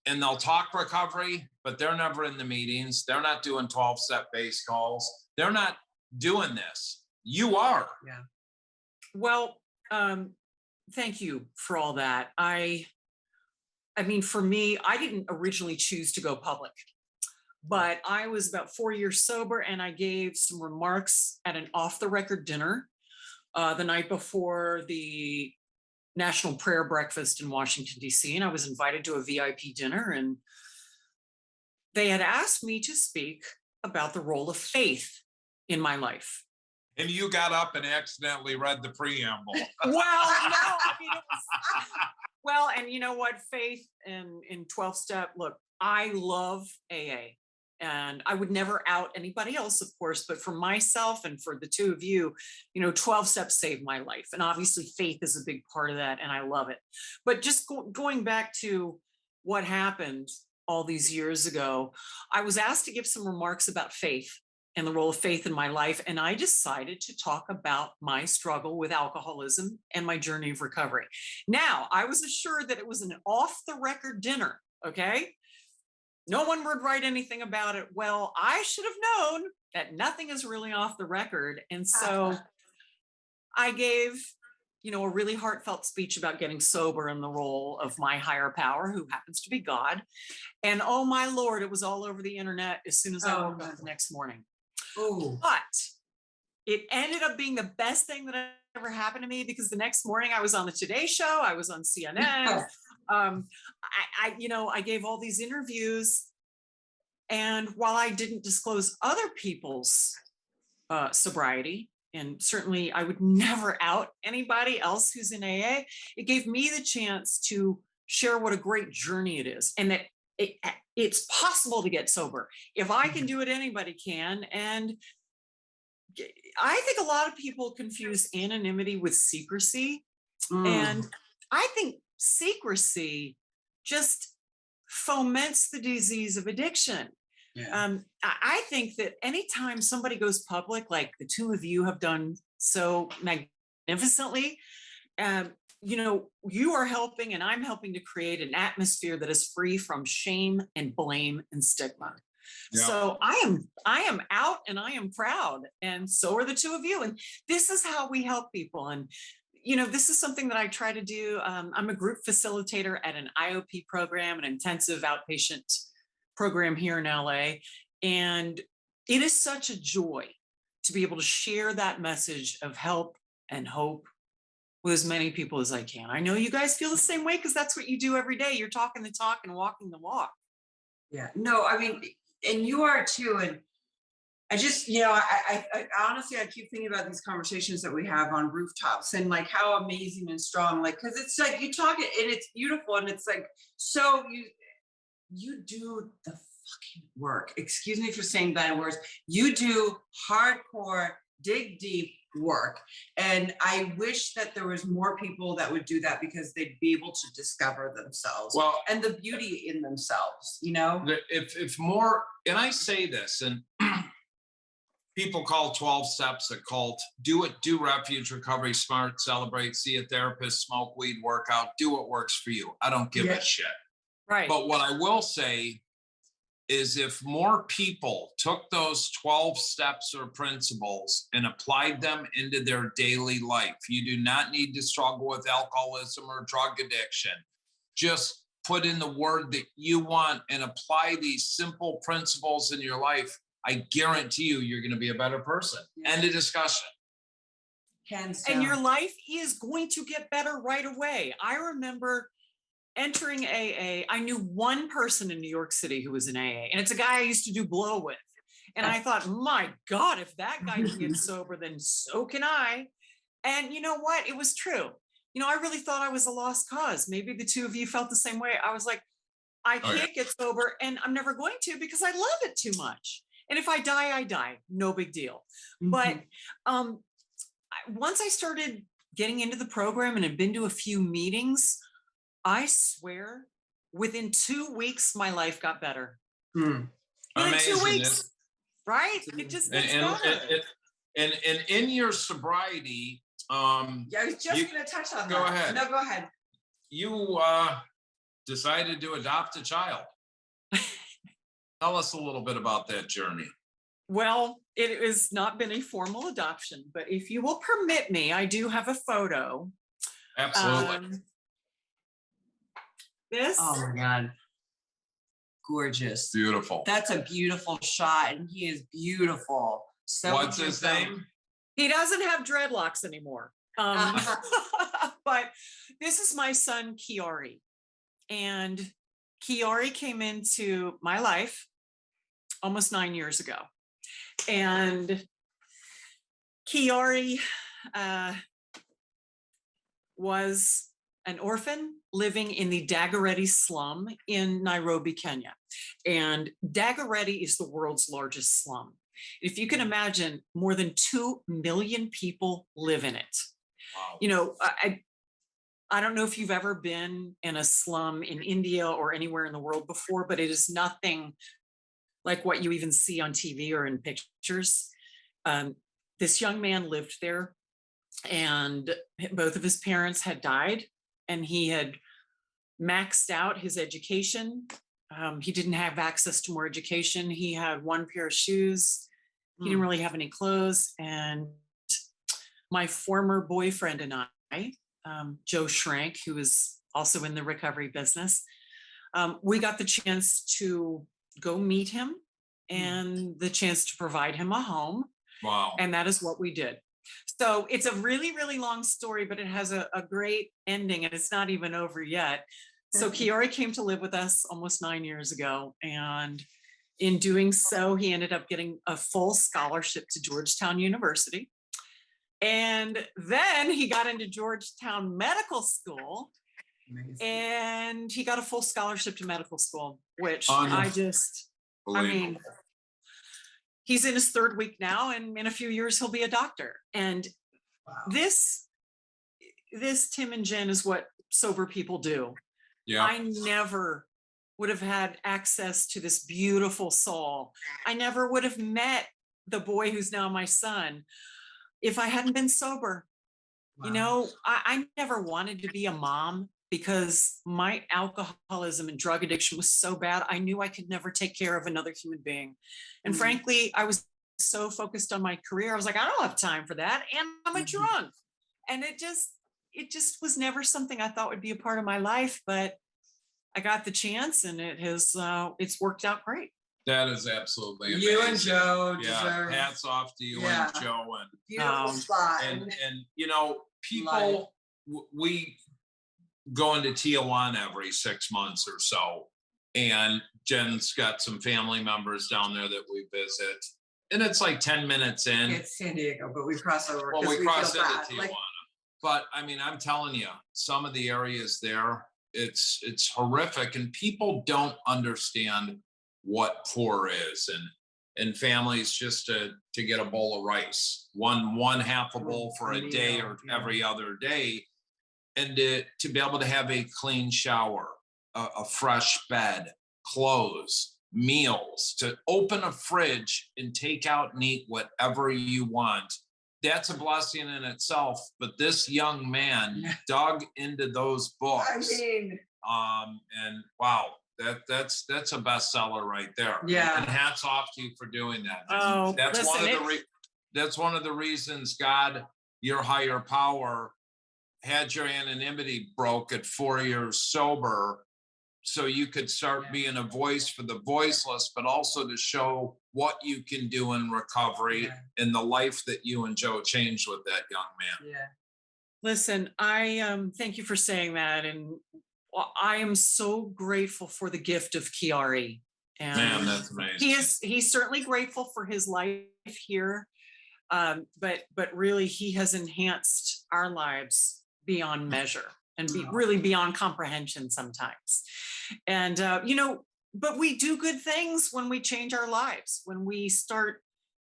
And they'll talk recovery, but they're never in the meetings. They're not doing 12-step based calls. They're not doing this. You are. Yeah. Well, thank you for all that. For me, I didn't originally choose to go public, but I was about 4 years sober, and I gave some remarks at an off-the-record dinner the night before the National Prayer Breakfast in Washington, D.C., and I was invited to a VIP dinner, and they had asked me to speak about the role of faith in my life. And you got up and accidentally read the preamble. Well, no, I mean, well, and you know what, Faith, in 12-step, look, I love AA. And I would never out anybody else, of course, but for myself and for the two of you, 12 steps saved my life. And obviously faith is a big part of that. And I love it. But just going back to what happened all these years ago, I was asked to give some remarks about faith and the role of faith in my life. And I decided to talk about my struggle with alcoholism and my journey of recovery. Now, I was assured that it was an off the record dinner. Okay. No one would write anything about it. Well, I should have known that nothing is really off the record. And so I gave, a really heartfelt speech about getting sober and the role of my higher power, who happens to be God. And oh my Lord, it was all over the internet as soon as I woke up the next morning. Oh. But it ended up being the best thing that ever happened to me, because the next morning I was on the Today Show, I was on CNN. I gave all these interviews, and while I didn't disclose other people's sobriety, and certainly I would never out anybody else who's in AA, it gave me the chance to share what a great journey it is, and that it's possible to get sober. If I can do it, anybody can. And I think a lot of people confuse anonymity with secrecy. And I think secrecy just foments the disease of addiction. Yeah. I think that anytime somebody goes public, like the two of you have done so magnificently, you are helping, and I'm helping to create an atmosphere that is free from shame and blame and stigma. Yeah. So I am out, and I am proud, and so are the two of you. And this is how we help people. And this is something that I try to do. I'm a group facilitator at an IOP program, an intensive outpatient program here in LA. And it is such a joy to be able to share that message of help and hope with as many people as I can. I know you guys feel the same way, because that's what you do every day. You're talking the talk and walking the walk. Yeah, no, I mean, and you are too. And I just, I honestly, I keep thinking about these conversations that we have on rooftops, and like how amazing and strong, like, because it's like you talk it and it's beautiful, and it's like, so you do the fucking work. Excuse me for saying bad words. You do hardcore, dig deep work. And I wish that there was more people that would do that, because they'd be able to discover themselves and the beauty in themselves, If more, and I say this, and people call 12 steps a cult. Do it, do refuge, recovery, smart, celebrate, see a therapist, smoke weed, work out, do what works for you. I don't give a shit. Right. But what I will say is, if more people took those 12 steps or principles and applied them into their daily life, you do not need to struggle with alcoholism or drug addiction. Just put in the word that you want and apply these simple principles in your life. I guarantee you're going to be a better person. Yeah. End of discussion. Hands down. And your life is going to get better right away. I remember entering AA. I knew one person in New York City who was in AA, and it's a guy I used to do blow with. And I thought, my God, if that guy can get sober, then so can I. And you know what? It was true. I really thought I was a lost cause. Maybe the two of you felt the same way. I was like, I can't get sober, and I'm never going to, because I love it too much. And if I die, I die. No big deal. Mm-hmm. But once I started getting into the program and had been to a few meetings, I swear, within 2 weeks, my life got better. Within Amazing. 2 weeks, right? It just gets better. And in your sobriety, I was just going to touch on that. Go ahead. No, go ahead. You decided to adopt a child. Tell us a little bit about that journey. Well, it has not been a formal adoption, but if you will permit me, I do have a photo. Absolutely. This. Oh my God. Gorgeous. Beautiful. That's a beautiful shot, and he is beautiful. So what's his name? He doesn't have dreadlocks anymore. But this is my son, Kiari. And Kiari came into my life almost 9 years ago. And Kiari was an orphan living in the Dagoretti slum in Nairobi, Kenya. And Dagoretti is the world's largest slum. If you can imagine, more than 2 million people live in it. Wow. You know, I don't know if you've ever been in a slum in India or anywhere in the world before, but it is nothing like what you even see on TV or in pictures. This young man lived there, and both of his parents had died, and he had maxed out his education. He didn't have access to more education. He had one pair of shoes. He didn't really have any clothes. And my former boyfriend and I, Joe Schrank, who is also in the recovery business, we got the chance to go meet him and the chance to provide him a home. Wow. And that is what we did. So it's a really, really long story, but it has a great ending, and it's not even over yet. So Kiari came to live with us almost 9 years ago. And in doing so, he ended up getting a full scholarship to Georgetown University. And then he got into Georgetown Medical School. Amazing. And he got a full scholarship to medical school, which I mean, he's in his 3rd week now, and in a few years he'll be a doctor. And wow. This Tim and Jenn is what sober people do. Yeah. I never would have had access to this beautiful soul. I never would have met the boy who's now my son if I hadn't been sober. Wow. You know, I never wanted to be a mom because my alcoholism and drug addiction was so bad. I knew I could never take care of another human being. And frankly, I was so focused on my career. I was like, I don't have time for that. And I'm a drunk. And it just was never something I thought would be a part of my life, but I got the chance, and it's worked out great. That is absolutely amazing. You and Joe deserve. Hats off to you and Joe. And beautiful spot. And you know, people, we go into Tijuana every 6 months or so, and Jen's got some family members down there that we visit, and it's like 10 minutes in. It's San Diego, but we cross over. Well, we cross into Tijuana. But I mean, I'm telling you, some of the areas there, it's horrific, and people don't understand what poor is, and families just to get a bowl of rice, one half a bowl for a day or every other day. And to be able to have a clean shower, a fresh bed, clothes, meals, to open a fridge and take out and eat whatever you want, that's a blessing in itself. But this young man dug into those books. I mean, and wow, that's a bestseller right there. Yeah. And hats off to you for doing that. Oh, that's one of the reasons God, your higher power, had your anonymity broke at 4 years sober, so you could start being a voice for the voiceless, but also to show what you can do in recovery and the life that you and Joe changed with that young man. Yeah. Listen, I thank you for saying that, and I am so grateful for the gift of Kiari. And man, that's amazing. He's certainly grateful for his life here, but really he has enhanced our lives beyond measure and really beyond comprehension sometimes. And, you know, but we do good things when we change our lives, when we start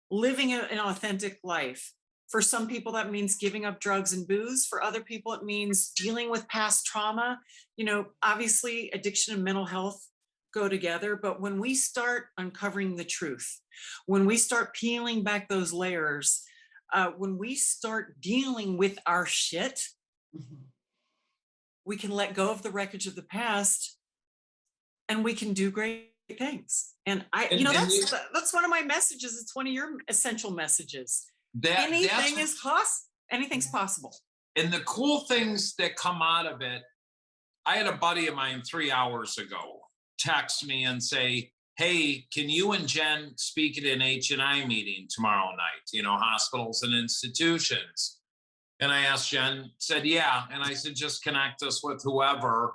living an authentic life. For some people, that means giving up drugs and booze. For other people, it means dealing with past trauma. You know, obviously addiction and mental health go together, but when we start uncovering the truth, when we start peeling back those layers, when we start dealing with our shit, we can let go of the wreckage of the past, and we can do great things. And that's one of my messages. It's one of your essential messages. Anything's possible. And the cool things that come out of it, I had a buddy of mine 3 hours ago text me and say, hey, can you and Jenn speak at an H&I meeting tomorrow night, you know, hospitals and institutions? And I asked Jenn, said, yeah. And I said, just connect us with whoever.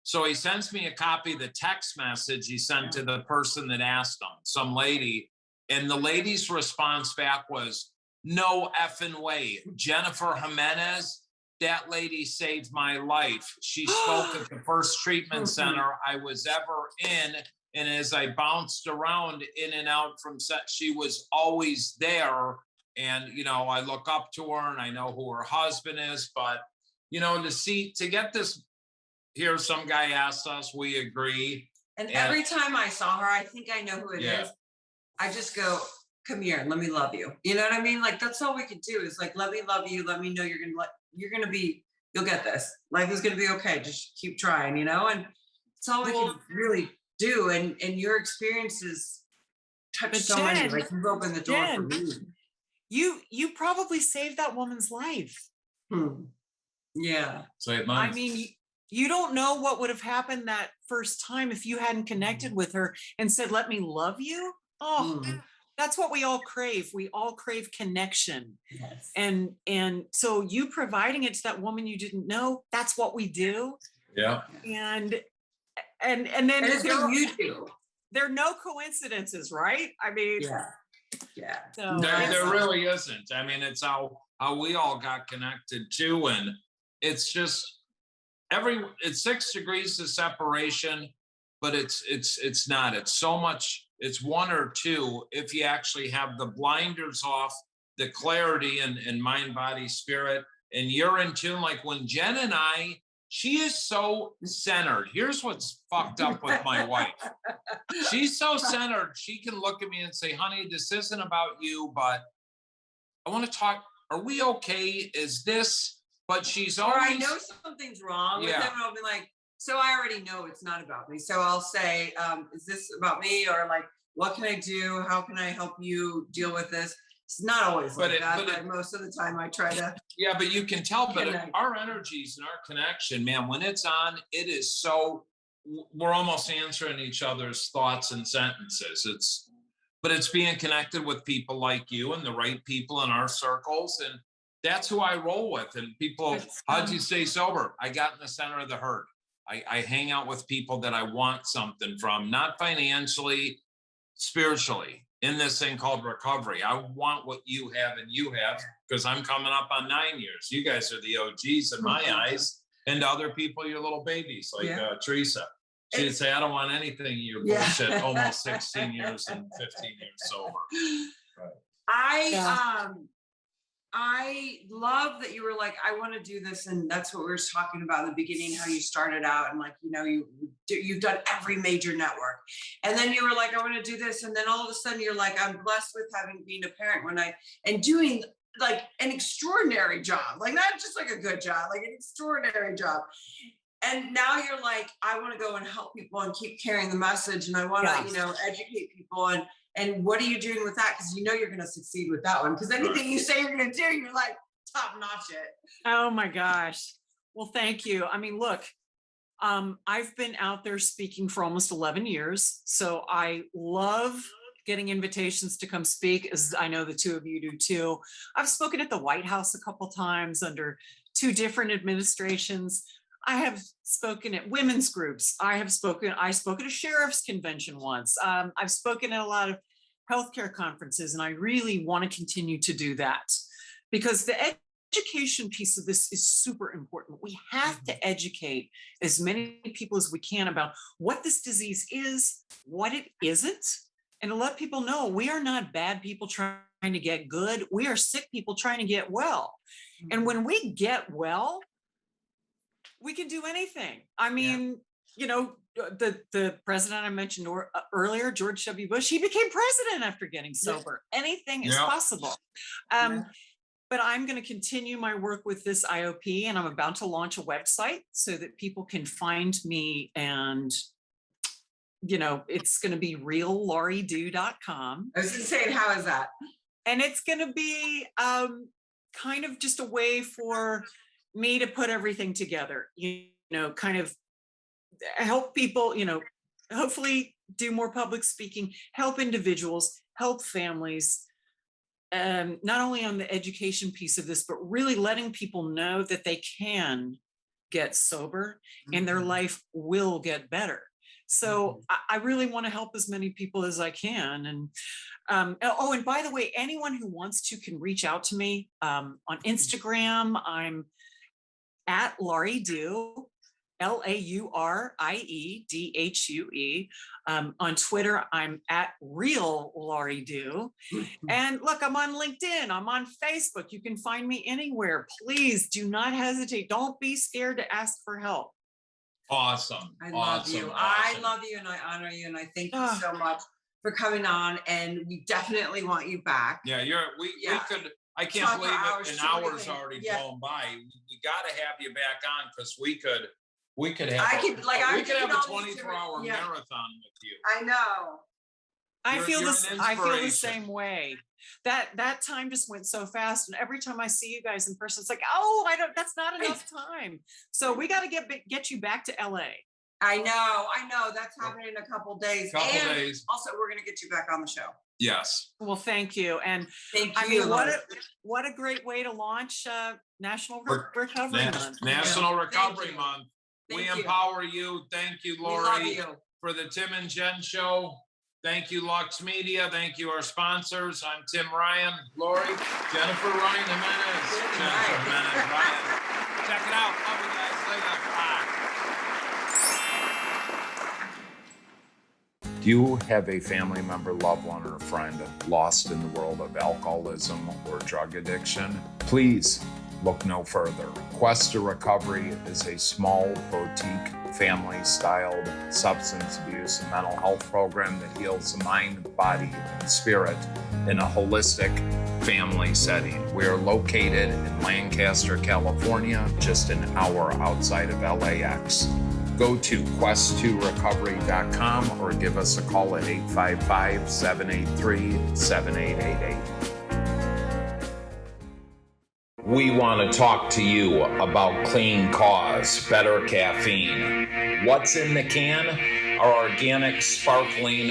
So he sends me a copy of the text message he sent to the person that asked him, some lady. And the lady's response back was, No effing way. Jennifer Jimenez, that lady saved my life. She spoke at the first treatment center I was ever in. And as I bounced around in and out from set, she was always there. And, you know, I look up to her and I know who her husband is, but, you know, to get this here, some guy asked us, we agree. And every time I saw her, I think I know who it is. I just go, come here, let me love you. You know what I mean? Like, that's all we could do is like, let me love you. Let me know you'll get this. Life is going to be okay. Just keep trying, you know? And it's all we can really do. And your experiences touch so many. Like, you've opened the door for me. You probably saved that woman's life. Yeah. Save mine. I mean, you don't know what would have happened that first time if you hadn't connected with her and said, let me love you. Oh, that's what we all crave. We all crave connection. Yes. And so you providing it to that woman you didn't know, that's what we do. Yeah. And then it's what you do. There are no coincidences, right? I mean, yeah. So there really isn't. I mean, it's how we all got connected too. And it's just it's 6 degrees of separation, but it's not. It's so much. It's 1 or 2 if you actually have the blinders off, the clarity and mind, body, spirit, and you're in tune. Like when Jen and she is so centered. Here's what's fucked up with my wife. She's so centered. She can look at me and say, honey, this isn't about you, but I want to talk. Are we okay? Is this? But she's always. Or I know something's wrong with them, and I'll be like, so I already know it's not about me. So I'll say, is this about me? Or like, what can I do? How can I help you deal with this? It's not always like that, but most of the time I try to. Yeah, but you can tell, but our energies and our connection, man, when it's on, it is so, we're almost answering each other's thoughts and sentences. But it's being connected with people like you and the right people in our circles. And that's who I roll with. And people, how'd you stay sober? I got in the center of the herd. I hang out with people that I want something from, not financially, spiritually, in this thing called recovery. I want what you have and you have, because I'm coming up on 9 years. You guys are the OGs in my eyes, and to other people, you're little babies like Teresa. She'd say, I don't want anything your bullshit, almost 16 years and 15 years sober. Right. I love that you were like, I want to do this. And that's what we were talking about in the beginning, how you started out and like, you know, you've done every major network. And then you were like, I want to do this. And then all of a sudden you're like, I'm blessed with having been a parent and doing like an extraordinary job, like not just like a good job, like an extraordinary job. And now you're like, I want to go and help people and keep carrying the message. And I want to, you know, educate people. And what are you doing with that? Because you know you're going to succeed with that one. Because anything you say you're going to do, you're like top notch it. Oh my gosh. Well, thank you. I mean, look, I've been out there speaking for almost 11 years. So I love getting invitations to come speak, as I know the two of you do too. I've spoken at the White House a couple times under 2 different administrations. I have spoken at women's groups. I spoke at a sheriff's convention once. I've spoken at a lot of healthcare conferences, and I really want to continue to do that because the education piece of this is super important. We have to educate as many people as we can about what this disease is, what it isn't, and to let people know we are not bad people trying to get good. We are sick people trying to get well. And when we get well, we can do anything. I mean, you know, the president I mentioned earlier, George W. Bush, he became president after getting sober. Anything is possible. But I'm going to continue my work with this IOP, and I'm about to launch a website so that people can find me. And, you know, it's going to be reallauridhue.com. I was just saying, how is that? And it's going to be kind of just a way for me to put everything together, you know, kind of help people, you know, hopefully do more public speaking, help individuals, help families, not only on the education piece of this, but really letting people know that they can get sober and their life will get better. So I really want to help as many people as I can. And oh, and by the way, anyone who wants to can reach out to me on Instagram. I'm at Laurie Dhue, LaurieDhue. On Twitter, I'm at Real Laurie Dhue. And look, I'm on LinkedIn. I'm on Facebook. You can find me anywhere. Please do not hesitate. Don't be scared to ask for help. Awesome. I love you. I love you and I honor you. And I thank you so much for coming on. And we definitely want you back. Yeah, we could, I can't believe it. An hour's already blown by. We got to have you back on because we could have a 24-hour marathon with you. I know. I feel the same way. That time just went so fast, and every time I see you guys in person, it's like, oh, that's not enough time. So we got to get you back to LA. I know. That's happening in a couple days. Also, we're going to get you back on the show. Yes. Well, thank you. And thank you. I mean, what a great way to launch National Recovery Month. National Recovery Month. We empower you. Thank you, Laurie, for the Tim and Jenn Show. Thank you, Lux Media. Thank you, our sponsors. I'm Tim Ryan, Laurie, Jennifer Ryan Jimenez. Jennifer Jimenez Ryan. Check it out. Love you guys. Later. Bye. Do you have a family member, loved one, or friend lost in the world of alcoholism or drug addiction? Please look no further. Quest to Recovery is a small boutique family-styled substance abuse and mental health program that heals the mind, body, and spirit in a holistic family setting. We are located in Lancaster, California, just an hour outside of LAX. Go to quest2recovery.com or give us a call at 855-783-7888. We want to talk to you about Clean Cause, better caffeine. What's in the can? Our organic, sparkling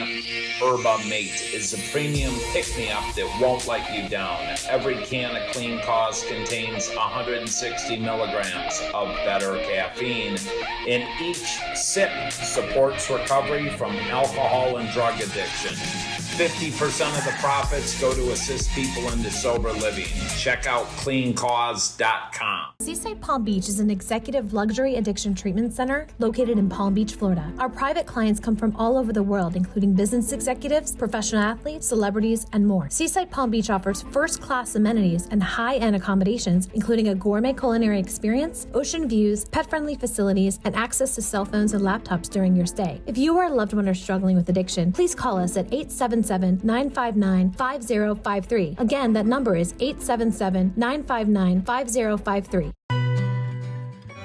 Herba Mate is a premium pick-me-up that won't let you down. Every can of Clean Cause contains 160 milligrams of better caffeine, and each sip supports recovery from alcohol and drug addiction. 50% of the profits go to assist people into sober living. Check out cleancause.com. Seaside Palm Beach is an executive luxury addiction treatment center located in Palm Beach, Florida. Our private clients come from all over the world, including business executives, professional athletes, celebrities, and more. Seaside Palm Beach offers first-class amenities and high-end accommodations, including a gourmet culinary experience, ocean views, pet-friendly facilities, and access to cell phones and laptops during your stay. If you or a loved one are struggling with addiction, please call us at 877-959-5053. Again, that number is 877-959-5053.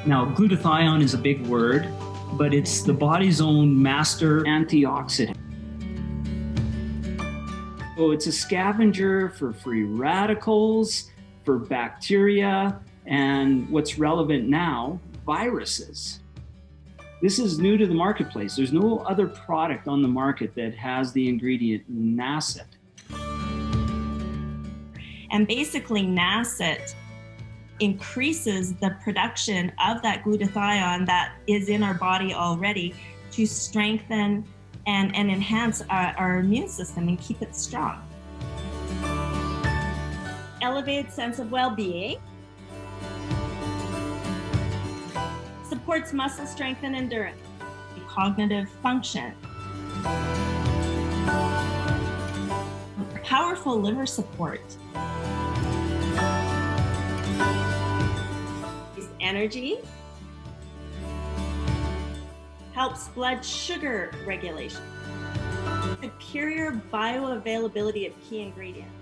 Now, glutathione is a big word, but it's the body's own master antioxidant. So it's a scavenger for free radicals, for bacteria, and what's relevant now, viruses. This is new to the marketplace. There's no other product on the market that has the ingredient NACET. And basically NACET increases the production of that glutathione that is in our body already to strengthen and enhance our immune system and keep it strong. Elevated sense of well-being. Supports muscle strength and endurance, cognitive function, powerful liver support, energy, helps blood sugar regulation, superior bioavailability of key ingredients.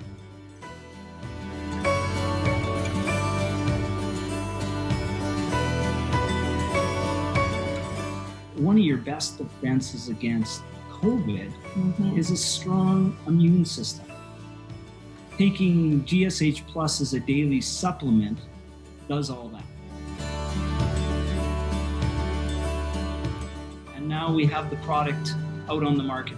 One of your best defenses against COVID is a strong immune system. Taking GSH Plus as a daily supplement does all that. And now we have the product out on the market.